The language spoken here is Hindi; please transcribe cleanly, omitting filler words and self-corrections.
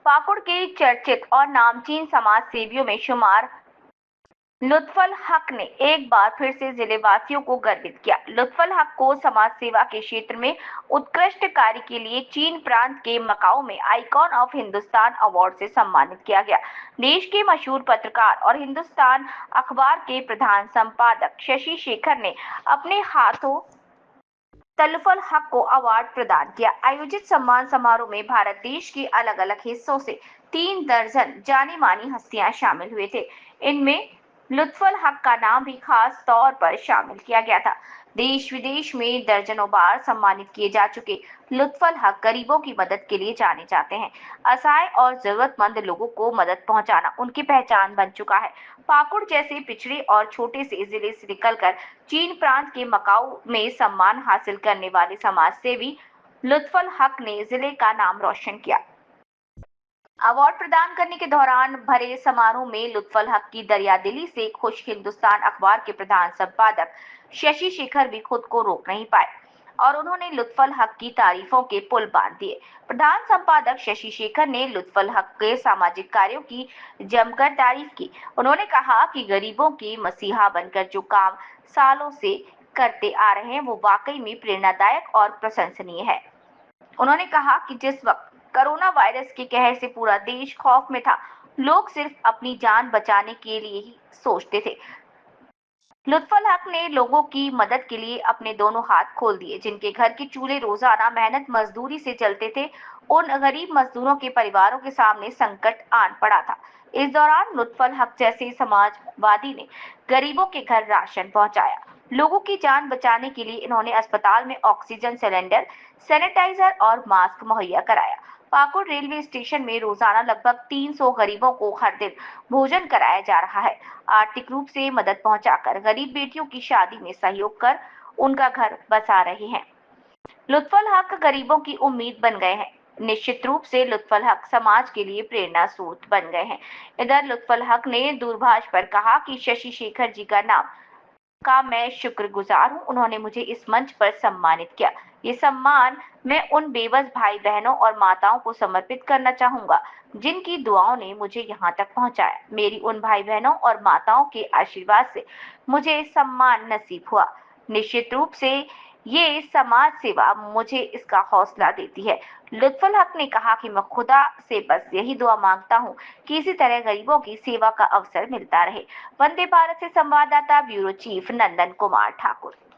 पाकुड़ के चर्चित और नामचीन समाज सेवियों में शुमार लुत्फुल हक ने एक बार फिर से जिले वासियों को गर्वित किया। लुत्फुल हक को समाज सेवा के क्षेत्र में उत्कृष्ट कार्य के लिए चीन प्रांत के मकाओ में आइकॉन ऑफ हिंदुस्तान अवार्ड से सम्मानित किया गया। देश के मशहूर पत्रकार और हिंदुस्तान अखबार के प्रधान संपादक शशि शेखर ने अपने हाथों लुत्फुल हक को अवार्ड प्रदान किया। आयोजित सम्मान समारोह में भारत देश के अलग अलग हिस्सों से 3 दर्जन जानी मानी हस्तियां शामिल हुए थे। इनमें लुत्फुल हक का नाम भी खास तौर पर शामिल किया गया था। देश विदेश में दर्जनों बार सम्मानित किए जा चुके लुत्फुल हक गरीबों की मदद के लिए जाने जाते हैं। असहाय और जरूरतमंद लोगों को मदद पहुंचाना उनकी पहचान बन चुका है। पाकुड़ जैसे पिछड़े और छोटे से जिले से निकलकर चीन प्रांत के मकाऊ में सम्मान हासिल करने वाले समाज सेवी लुत्फुल हक ने जिले का नाम रोशन किया। अवार्ड प्रदान करने के दौरान भरे समारोह में लुत्फुल हक की दरियादिली से खुश हिंदुस्तान अखबार के प्रधान संपादक शशि शेखर भी खुद को रोक नहीं पाए और उन्होंने लुत्फुल हक की तारीफों के पुल बांध दिए। प्रधान संपादक शशि शेखर ने लुत्फुल हक के सामाजिक कार्यों की जमकर तारीफ की। उन्होंने कहा कि गरीबों के मसीहा बनकर जो काम सालों से करते आ रहे हैं वो वाकई में प्रेरणादायक और प्रशंसनीय है। उन्होंने कहा कि जिस वक्त कोरोना वायरस के कहर से पूरा देश खौफ में था, लोग सिर्फ अपनी जान बचाने के लिए ही सोचते थे। लुत्फुल हक ने लोगों की मदद के लिए अपने दोनों हाथ खोल दिए। जिनके घर के चूल्हे रोजाना मेहनत मजदूरी से चलते थे, उन गरीब मजदूरों के परिवारों के सामने संकट आन पड़ा था। इस दौरान लुत्फुल हक जैसे समाजवादी ने गरीबों के घर राशन पहुंचाया। लोगों की जान बचाने के लिए इन्होंने अस्पताल में ऑक्सीजन सिलेंडर, सैनिटाइजर और मास्क मुहैया कराया। पाकुड़ रेलवे स्टेशन में रोजाना लगभग 300 गरीबों को हर दिन भोजन कराया जा रहा है। आर्थिक रूप से मदद पहुंचाकर गरीब बेटियों की शादी में सहयोग कर उनका घर बसा रहे हैं। लुत्फुल हक गरीबों की उम्मीद बन गए हैं। निश्चित रूप से लुत्फुल हक समाज के लिए प्रेरणा स्रोत बन गए हैं। इधर लुत्फुल हक ने दूरभाष पर कहा कि शशि शेखर जी का मैं शुक्रगुजार हूं। उन्होंने मुझे इस मंच पर सम्मानित किया। ये सम्मान मैं उन बेबस भाई बहनों और माताओं को समर्पित करना चाहूंगा जिनकी दुआओं ने मुझे यहाँ तक पहुंचाया। मेरी उन भाई बहनों और माताओं के आशीर्वाद से मुझे सम्मान नसीब हुआ। निश्चित रूप से ये समाज सेवा मुझे इसका हौसला देती है। लुत्फुल हक ने कहा कि मैं खुदा से बस यही दुआ मांगता हूँ कि इसी तरह गरीबों की सेवा का अवसर मिलता रहे। वंदे भारत से संवाददाता ब्यूरो चीफ नंदन कुमार ठाकुर।